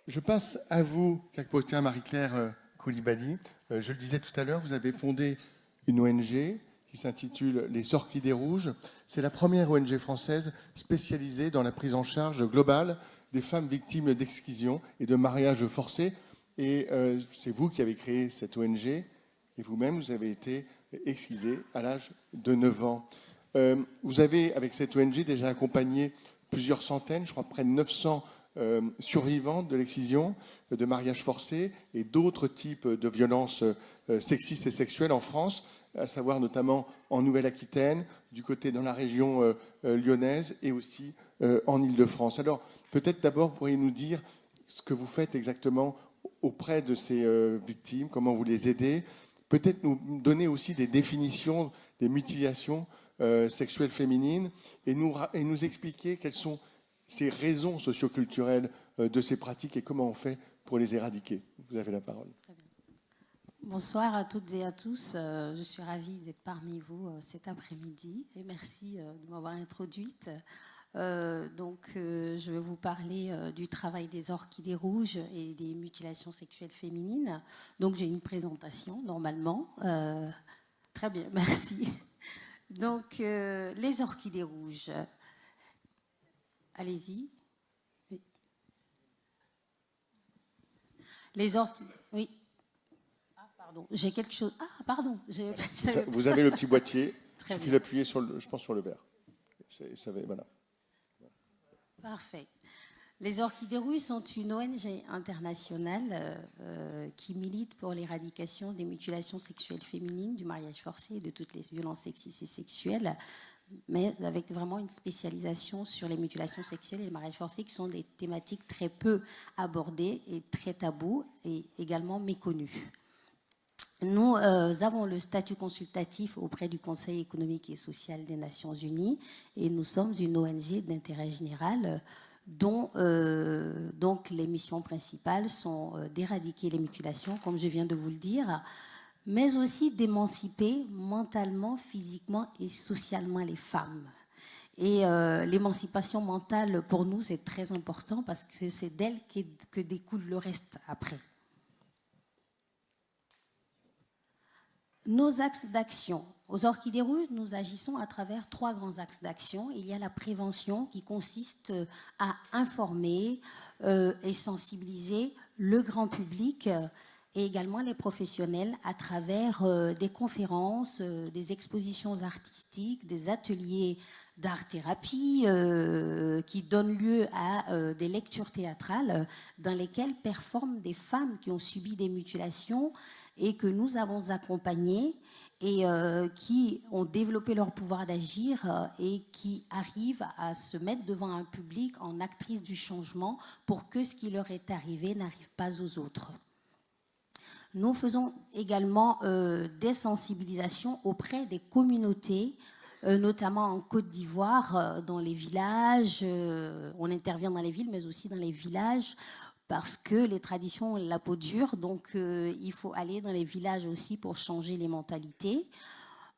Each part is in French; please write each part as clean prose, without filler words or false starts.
Je passe à vous, Kakpotia Marie-Claire Coulibaly. Je le disais tout à l'heure, vous avez fondé une ONG qui s'intitule Les Orchidées Rouges. C'est la première ONG française spécialisée dans la prise en charge globale des femmes victimes d'excision et de mariage forcé. Et c'est vous qui avez créé cette ONG, et vous-même, vous avez été excisée à l'âge de 9 ans. Vous avez, avec cette ONG, déjà accompagné plusieurs centaines, je crois près de 900 survivants de l'excision, de mariage forcé et d'autres types de violences sexistes et sexuelles en France, à savoir notamment en Nouvelle-Aquitaine, du côté dans la région lyonnaise et aussi en Île-de-France. Alors, peut-être d'abord, pourriez-vous nous dire ce que vous faites exactement auprès de ces victimes, comment vous les aidez, peut-être nous donner aussi des définitions des mutilations sexuelles féminines et nous expliquer quelles sont ces raisons socioculturelles de ces pratiques et comment on fait pour les éradiquer. Vous avez la parole. Très bien. Bonsoir à toutes et à tous. Je suis ravie d'être parmi vous cet après-midi et merci de m'avoir introduite. Je vais vous parler du travail des orchidées rouges et des mutilations sexuelles féminines. Donc j'ai une présentation normalement. Très bien, merci. Donc les orchidées rouges. Allez-y. Oui. Les orchidées. Oui. Ah, pardon. J'ai quelque chose. Ah, pardon. Vous avez le petit boîtier. Très il bien. suffit d'appuyer sur le, je pense, sur le vert. Voilà. Parfait. Les Orchidées Rouges sont une ONG internationale qui milite pour l'éradication des mutilations sexuelles féminines, du mariage forcé et de toutes les violences sexistes et sexuelles, mais avec vraiment une spécialisation sur les mutilations sexuelles et le mariage forcé, qui sont des thématiques très peu abordées et très tabous et également méconnues. Nous avons le statut consultatif auprès du Conseil économique et social des Nations Unies et nous sommes une ONG d'intérêt général dont donc les missions principales sont d'éradiquer les mutilations, comme je viens de vous le dire, mais aussi d'émanciper mentalement, physiquement et socialement les femmes. Et l'émancipation mentale, pour nous, c'est très important parce que c'est d'elle que découle le reste après. Nos axes d'action. Aux Orchidées Rouges, nous agissons à travers 3 grands axes d'action. Il y a la prévention qui consiste à informer et sensibiliser le grand public et également les professionnels à travers des conférences, des expositions artistiques, des ateliers d'art-thérapie qui donnent lieu à des lectures théâtrales dans lesquelles performent des femmes qui ont subi des mutilations et que nous avons accompagnées et qui ont développé leur pouvoir d'agir et qui arrivent à se mettre devant un public en actrices du changement pour que ce qui leur est arrivé n'arrive pas aux autres. Nous faisons également des sensibilisations auprès des communautés, notamment en Côte d'Ivoire, dans les villages. On intervient dans les villes, mais aussi dans les villages, parce que les traditions ont la peau dure, donc il faut aller dans les villages aussi pour changer les mentalités.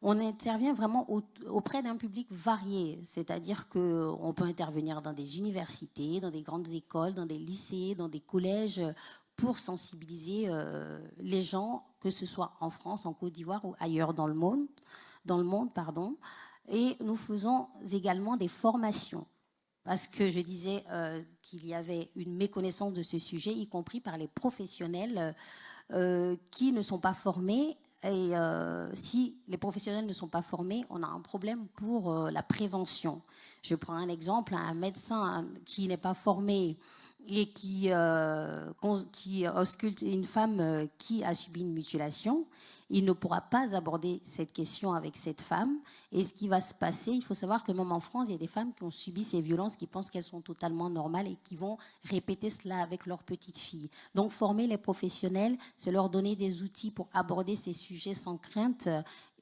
On intervient vraiment auprès d'un public varié, c'est-à-dire qu'on peut intervenir dans des universités, dans des grandes écoles, dans des lycées, dans des collèges, pour sensibiliser les gens, que ce soit en France, en Côte d'Ivoire ou ailleurs dans le monde. Et nous faisons également des formations. Parce que je disais qu'il y avait une méconnaissance de ce sujet, y compris par les professionnels qui ne sont pas formés. Et si les professionnels ne sont pas formés, on a un problème pour la prévention. Je prends un exemple, un médecin qui n'est pas formé et qui ausculte une femme qui a subi une mutilation, il ne pourra pas aborder cette question avec cette femme. Et ce qui va se passer, il faut savoir que même en France, il y a des femmes qui ont subi ces violences, qui pensent qu'elles sont totalement normales et qui vont répéter cela avec leurs petites filles. Donc former les professionnels, c'est leur donner des outils pour aborder ces sujets sans crainte,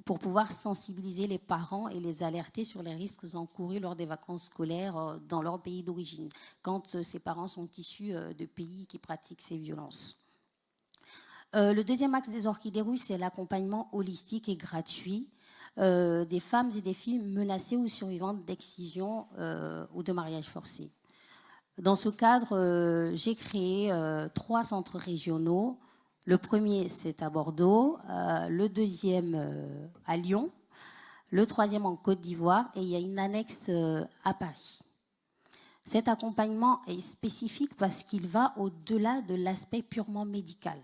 pour pouvoir sensibiliser les parents et les alerter sur les risques encourus lors des vacances scolaires dans leur pays d'origine, quand ces parents sont issus de pays qui pratiquent ces violences. Le deuxième axe des Orchidées Rouges, c'est l'accompagnement holistique et gratuit des femmes et des filles menacées ou survivantes d'excision ou de mariage forcé. Dans ce cadre, j'ai créé 3 centres régionaux. Le premier, c'est à Bordeaux, le deuxième à Lyon, le troisième en Côte d'Ivoire, et il y a une annexe à Paris. Cet accompagnement est spécifique parce qu'il va au-delà de l'aspect purement médical.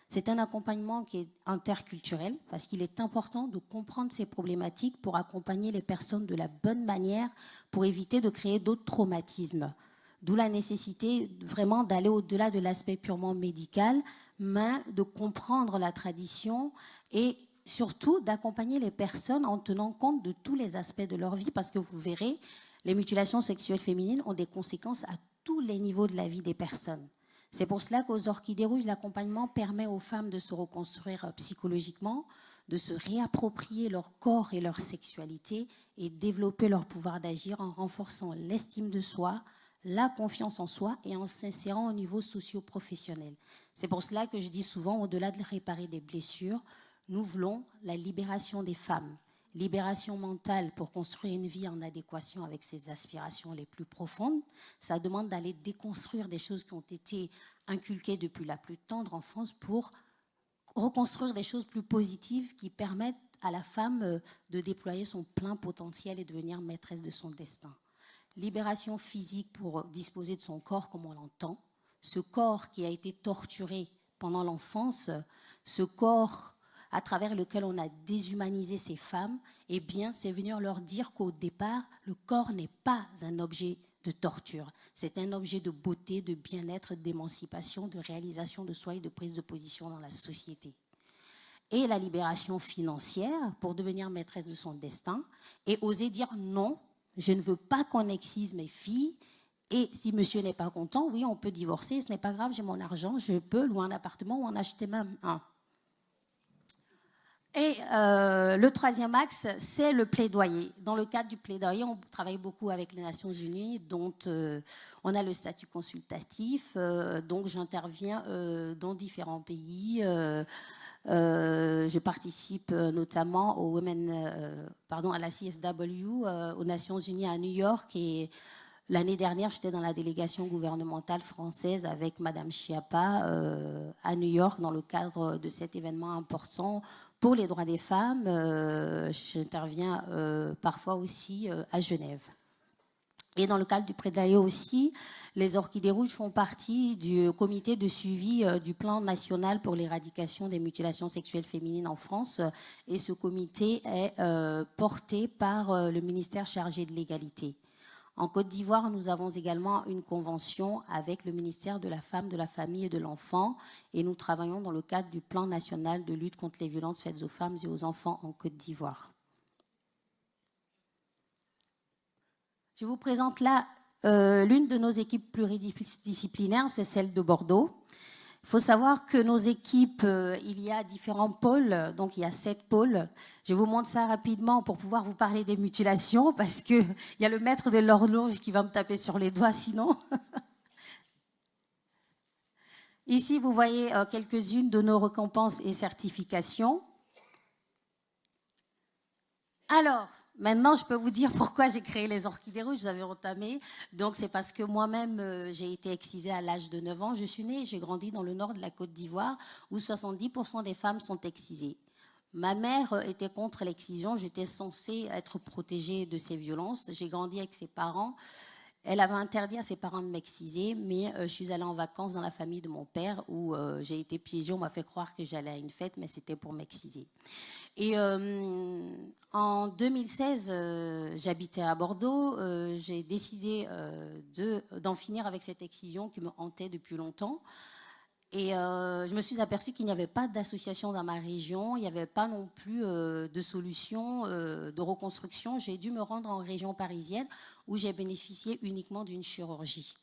C'est un accompagnement qui est interculturel parce qu'il est important de comprendre ces problématiques pour accompagner les personnes de la bonne manière pour éviter de créer d'autres traumatismes. D'où la nécessité vraiment d'aller au-delà de l'aspect purement médical, mais de comprendre la tradition et surtout d'accompagner les personnes en tenant compte de tous les aspects de leur vie parce que vous verrez, les mutilations sexuelles féminines ont des conséquences à tous les niveaux de la vie des personnes. C'est pour cela qu'aux Orchidées Rouges, l'accompagnement permet aux femmes de se reconstruire psychologiquement, de se réapproprier leur corps et leur sexualité et développer leur pouvoir d'agir en renforçant l'estime de soi, la confiance en soi et en s'insérant au niveau socio-professionnel. C'est pour cela que je dis souvent, au-delà de réparer des blessures, nous voulons la libération des femmes. Libération mentale pour construire une vie en adéquation avec ses aspirations les plus profondes. Ça demande d'aller déconstruire des choses qui ont été inculquées depuis la plus tendre enfance pour reconstruire des choses plus positives qui permettent à la femme de déployer son plein potentiel et devenir maîtresse de son destin. Libération physique pour disposer de son corps comme on l'entend. Ce corps qui a été torturé pendant l'enfance, ce corps à travers lequel on a déshumanisé ces femmes, eh bien, c'est venir leur dire qu'au départ, le corps n'est pas un objet de torture. C'est un objet de beauté, de bien-être, d'émancipation, de réalisation de soi et de prise de position dans la société. Et la libération financière pour devenir maîtresse de son destin et oser dire non, je ne veux pas qu'on excise mes filles. Et si monsieur n'est pas content, oui, on peut divorcer, ce n'est pas grave, j'ai mon argent, je peux louer un appartement ou en acheter même un. Et le troisième axe, c'est le plaidoyer. Dans le cadre du plaidoyer, on travaille beaucoup avec les Nations Unies, dont on a le statut consultatif, donc j'interviens dans différents pays. Je participe notamment à la CSW, aux Nations Unies à New York. Et l'année dernière, j'étais dans la délégation gouvernementale française avec Madame Schiappa à New York dans le cadre de cet événement important pour les droits des femmes. J'interviens parfois aussi à Genève. Et dans le cadre du plaidoyer aussi, les Orchidées Rouges font partie du comité de suivi du plan national pour l'éradication des mutilations sexuelles féminines en France. Et ce comité est porté par le ministère chargé de l'égalité. En Côte d'Ivoire, nous avons également une convention avec le ministère de la Femme, de la Famille et de l'Enfant et nous travaillons dans le cadre du plan national de lutte contre les violences faites aux femmes et aux enfants en Côte d'Ivoire. Je vous présente là l'une de nos équipes pluridisciplinaires, c'est celle de Bordeaux. Il faut savoir que nos équipes, il y a différents pôles, donc il y a 7 pôles. Je vous montre ça rapidement pour pouvoir vous parler des mutilations, parce qu'il y a le maître de l'horloge qui va me taper sur les doigts sinon. Ici, vous voyez quelques-unes de nos récompenses et certifications. Alors, maintenant, je peux vous dire pourquoi j'ai créé les Orchidées Rouges, vous avez entamé. Donc, c'est parce que moi-même, j'ai été excisée à l'âge de 9 ans. Je suis née et j'ai grandi dans le nord de la Côte d'Ivoire, où 70% des femmes sont excisées. Ma mère était contre l'excision. J'étais censée être protégée de ces violences. J'ai grandi avec ses parents. Elle avait interdit à ses parents de m'exciser, mais je suis allée en vacances dans la famille de mon père où j'ai été piégée. On m'a fait croire que j'allais à une fête, mais c'était pour m'exciser. Et en 2016, j'habitais à Bordeaux. J'ai décidé d'en finir avec cette excision qui me hantait depuis longtemps. Et je me suis aperçue qu'il n'y avait pas d'association dans ma région, il n'y avait pas non plus de solution de reconstruction. J'ai dû me rendre en région parisienne où j'ai bénéficié uniquement d'une chirurgie.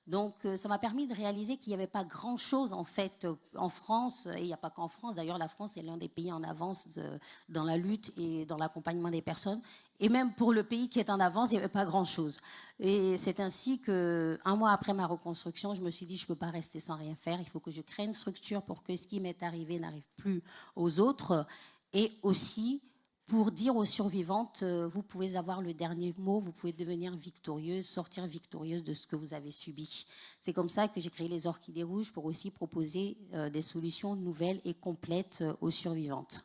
Donc ça m'a permis de réaliser qu'il n'y avait pas grand-chose en fait en France, et il n'y a pas qu'en France, d'ailleurs la France est l'un des pays en avance dans la lutte et dans l'accompagnement des personnes, et même pour le pays qui est en avance, il n'y avait pas grand-chose. Et c'est ainsi qu'un mois après ma reconstruction, je me suis dit je ne peux pas rester sans rien faire, il faut que je crée une structure pour que ce qui m'est arrivé n'arrive plus aux autres, et aussi pour dire aux survivantes, vous pouvez avoir le dernier mot, vous pouvez devenir victorieuse, sortir victorieuse de ce que vous avez subi. C'est comme ça que j'ai créé les Orchidées Rouges pour aussi proposer des solutions nouvelles et complètes aux survivantes.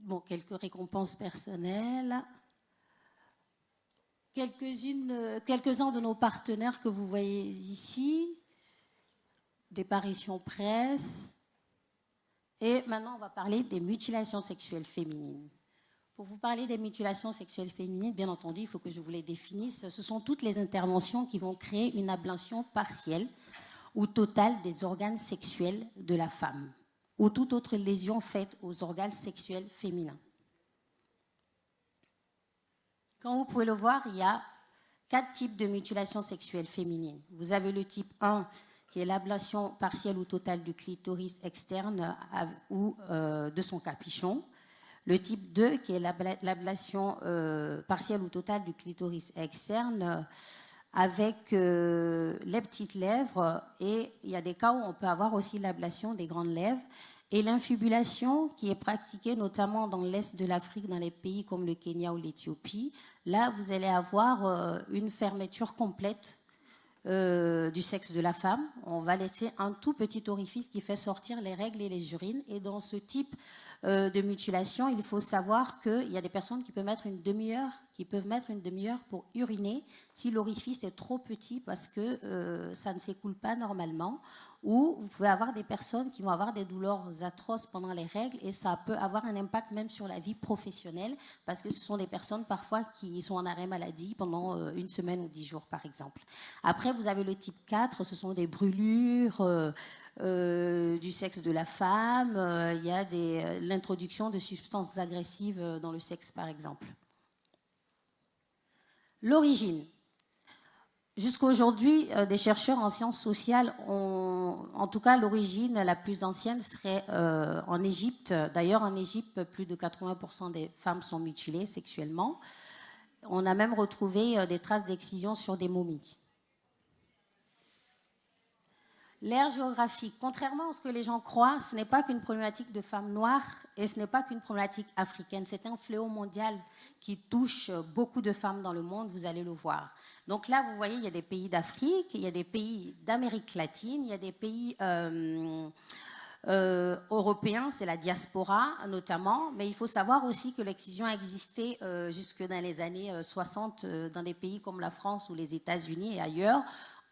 Bon, quelques récompenses personnelles. Quelques-uns de nos partenaires que vous voyez ici, des parutions presse. Et maintenant, on va parler des mutilations sexuelles féminines. Pour vous parler des mutilations sexuelles féminines, bien entendu, il faut que je vous les définisse. Ce sont toutes les interventions qui vont créer une ablation partielle ou totale des organes sexuels de la femme ou toute autre lésion faite aux organes sexuels féminins. Comme vous pouvez le voir, il y a 4 types de mutilations sexuelles féminines. Vous avez le type 1, qui est l'ablation partielle ou totale du clitoris externe ou de son capuchon. Le type 2, qui est l'ablation partielle ou totale du clitoris externe avec les petites lèvres. Et il y a des cas où on peut avoir aussi l'ablation des grandes lèvres. Et l'infibulation, qui est pratiquée notamment dans l'Est de l'Afrique, dans les pays comme le Kenya ou l'Éthiopie, là, vous allez avoir une fermeture complète du sexe de la femme. On va laisser un tout petit orifice qui fait sortir les règles et les urines. Et dans ce type de mutilation, il faut savoir qu'il y a des personnes qui peuvent mettre une demi-heure pour uriner si l'orifice est trop petit parce que ça ne s'écoule pas normalement. Ou vous pouvez avoir des personnes qui vont avoir des douleurs atroces pendant les règles et ça peut avoir un impact même sur la vie professionnelle parce que ce sont des personnes parfois qui sont en arrêt maladie pendant une semaine ou 10 jours par exemple. Après, vous avez le type 4, ce sont des brûlures du sexe de la femme, il y a l'introduction de substances agressives dans le sexe par exemple. L'origine. Jusqu'à aujourd'hui, des chercheurs en sciences sociales en tout cas, l'origine la plus ancienne serait en Égypte. D'ailleurs, en Égypte, plus de 80% des femmes sont mutilées sexuellement. On a même retrouvé des traces d'excision sur des momies. L'ère géographique, contrairement à ce que les gens croient, ce n'est pas qu'une problématique de femmes noires et ce n'est pas qu'une problématique africaine. C'est un fléau mondial qui touche beaucoup de femmes dans le monde, vous allez le voir. Donc là, vous voyez, il y a des pays d'Afrique, il y a des pays d'Amérique latine, il y a des pays européens, c'est la diaspora notamment, mais il faut savoir aussi que l'excision a existé jusque dans les années 60 dans des pays comme la France ou les États-Unis et ailleurs,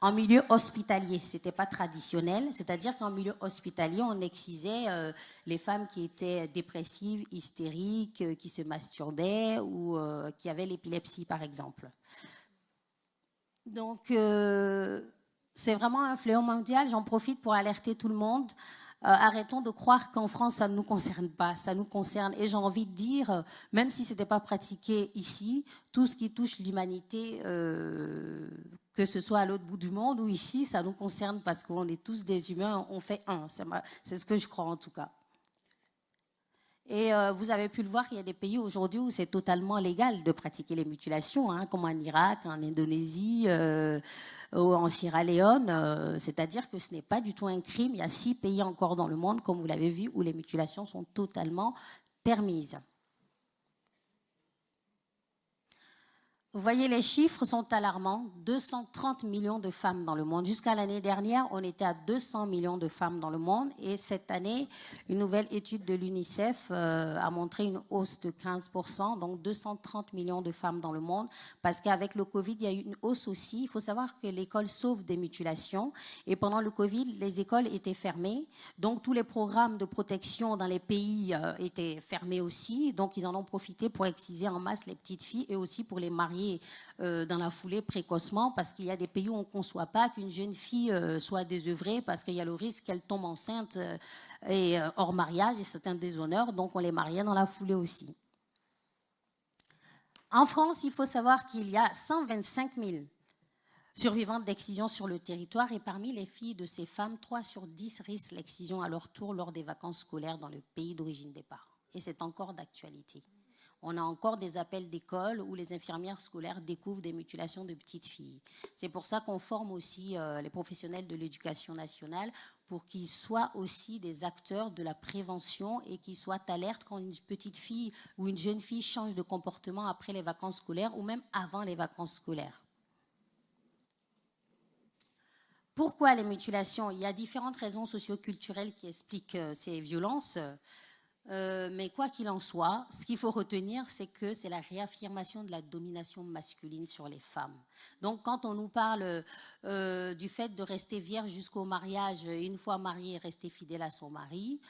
en milieu hospitalier. Ce n'était pas traditionnel, c'est-à-dire qu'en milieu hospitalier, on excisait les femmes qui étaient dépressives, hystériques, qui se masturbaient ou qui avaient l'épilepsie, par exemple. Donc, c'est vraiment un fléau mondial. J'en profite pour alerter tout le monde. Arrêtons de croire qu'en France, ça ne nous concerne pas. Ça nous concerne. Et j'ai envie de dire, même si ce n'était pas pratiqué ici, tout ce qui touche l'humanité, que ce soit à l'autre bout du monde ou ici, ça nous concerne parce qu'on est tous des humains, on fait un. C'est ce que je crois en tout cas. Et vous avez pu le voir, il y a des pays aujourd'hui où c'est totalement légal de pratiquer les mutilations, hein, comme en Irak, en Indonésie, en Sierra Leone. C'est-à-dire que ce n'est pas du tout un crime. Il y a 6 pays encore dans le monde, comme vous l'avez vu, où les mutilations sont totalement permises. Vous voyez, les chiffres sont alarmants. 230 millions de femmes dans le monde. Jusqu'à l'année dernière, on était à 200 millions de femmes dans le monde. Et cette année, une nouvelle étude de l'UNICEF a montré une hausse de 15%, donc 230 millions de femmes dans le monde. Parce qu'avec le Covid, il y a eu une hausse aussi. Il faut savoir que l'école sauve des mutilations. Et pendant le Covid, les écoles étaient fermées. Donc tous les programmes de protection dans les pays étaient fermés aussi. Donc ils en ont profité pour exciser en masse les petites filles et aussi pour les marier dans la foulée précocement, parce qu'il y a des pays où on ne conçoit pas qu'une jeune fille soit désœuvrée parce qu'il y a le risque qu'elle tombe enceinte et hors mariage et c'est un déshonneur, donc on les mariait dans la foulée aussi. En France, il faut savoir qu'il y a 125 000 survivantes d'excision sur le territoire et parmi les filles de ces femmes, 3 sur 10 risquent l'excision à leur tour lors des vacances scolaires dans le pays d'origine des parents. Et c'est encore d'actualité. On a encore des appels d'école où les infirmières scolaires découvrent des mutilations de petites filles. C'est pour ça qu'on forme aussi les professionnels de l'éducation nationale pour qu'ils soient aussi des acteurs de la prévention et qu'ils soient alertes quand une petite fille ou une jeune fille change de comportement après les vacances scolaires ou même avant les vacances scolaires. Pourquoi les mutilations? Il y a différentes raisons socio-culturelles qui expliquent ces violences. Mais quoi qu'il en soit, ce qu'il faut retenir, c'est que c'est la réaffirmation de la domination masculine sur les femmes. Donc, quand on nous parle du fait de rester vierge jusqu'au mariage, une fois mariée, rester fidèle à son mari,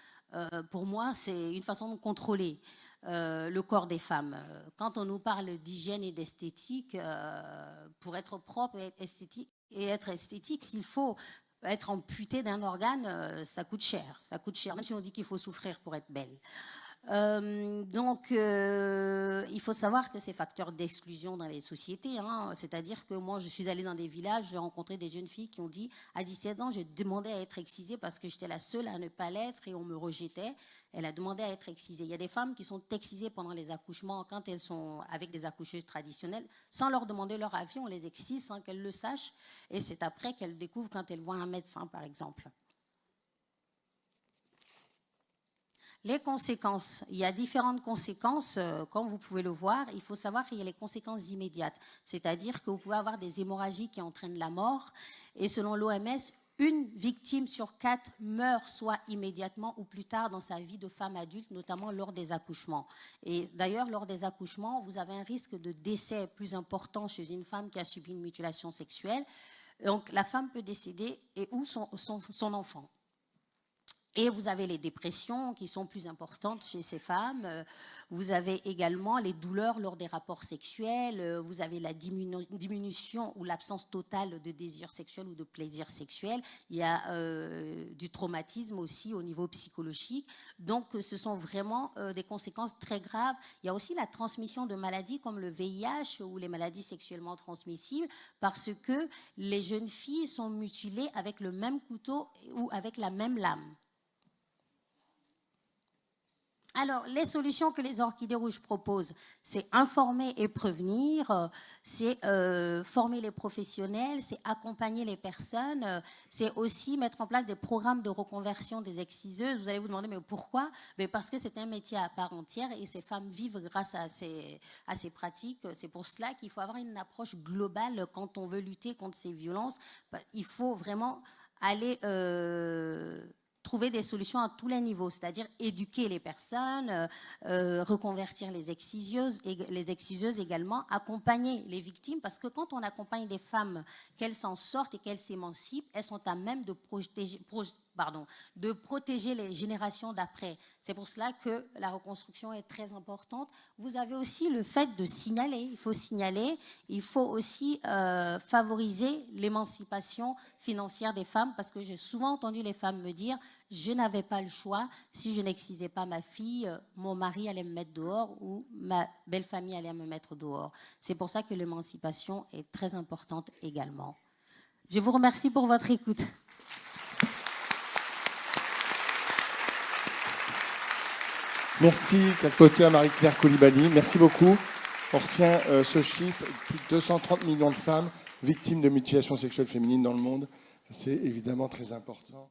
pour moi, c'est une façon de contrôler le corps des femmes. Quand on nous parle d'hygiène et d'esthétique, pour être propre et être esthétique, s'il faut être amputé d'un organe, ça coûte cher. Ça coûte cher, même si on dit qu'il faut souffrir pour être belle. Donc, il faut savoir que c'est facteur d'exclusion dans les sociétés. Hein. C'est-à-dire que moi, je suis allée dans des villages, j'ai rencontré des jeunes filles qui ont dit, à 17 ans, j'ai demandé à être excisée parce que j'étais la seule à ne pas l'être et on me rejetait. Elle a demandé à être excisée. Il y a des femmes qui sont excisées pendant les accouchements quand elles sont avec des accoucheuses traditionnelles. Sans leur demander leur avis, on les excise sans qu'elles le sachent. Et c'est après qu'elles découvrent quand elles voient un médecin, par exemple. Les conséquences, il y a différentes conséquences, comme vous pouvez le voir. Il faut savoir qu'il y a les conséquences immédiates, c'est-à-dire que vous pouvez avoir des hémorragies qui entraînent la mort. Et selon l'OMS, une victime sur 4 meurt soit immédiatement ou plus tard dans sa vie de femme adulte, notamment lors des accouchements. Et d'ailleurs, lors des accouchements, vous avez un risque de décès plus important chez une femme qui a subi une mutilation sexuelle. Donc, la femme peut décéder et ou son enfant. Et vous avez les dépressions qui sont plus importantes chez ces femmes. Vous avez également les douleurs lors des rapports sexuels. Vous avez la diminution ou l'absence totale de désir sexuel ou de plaisir sexuel. Il y a du traumatisme aussi au niveau psychologique. Donc, ce sont vraiment des conséquences très graves. Il y a aussi la transmission de maladies comme le VIH ou les maladies sexuellement transmissibles parce que les jeunes filles sont mutilées avec le même couteau ou avec la même lame. Alors, les solutions que les Orchidées Rouges proposent, c'est informer et prévenir, c'est former les professionnels, c'est accompagner les personnes, c'est aussi mettre en place des programmes de reconversion des exciseuses. Vous allez vous demander, mais pourquoi? Mais parce que c'est un métier à part entière et ces femmes vivent grâce à ces pratiques. C'est pour cela qu'il faut avoir une approche globale quand on veut lutter contre ces violences. Il faut vraiment aller trouver des solutions à tous les niveaux, c'est-à-dire éduquer les personnes, reconvertir les exciseuses également, accompagner les victimes, parce que quand on accompagne des femmes, qu'elles s'en sortent et qu'elles s'émancipent, elles sont à même de protéger les générations d'après. C'est pour cela que la reconstruction est très importante. Vous avez aussi le fait de signaler. Il faut signaler. Il faut aussi favoriser l'émancipation financière des femmes, parce que j'ai souvent entendu les femmes me dire « je n'avais pas le choix, si je n'excisais pas ma fille, mon mari allait me mettre dehors ou ma belle famille allait me mettre dehors ». C'est pour ça que l'émancipation est très importante également. Je vous remercie pour votre écoute. Merci, Kalpotia Marie-Claire Coulibaly. Merci beaucoup. On retient ce chiffre, plus de 230 millions de femmes victimes de mutilations sexuelles féminines dans le monde. C'est évidemment très important.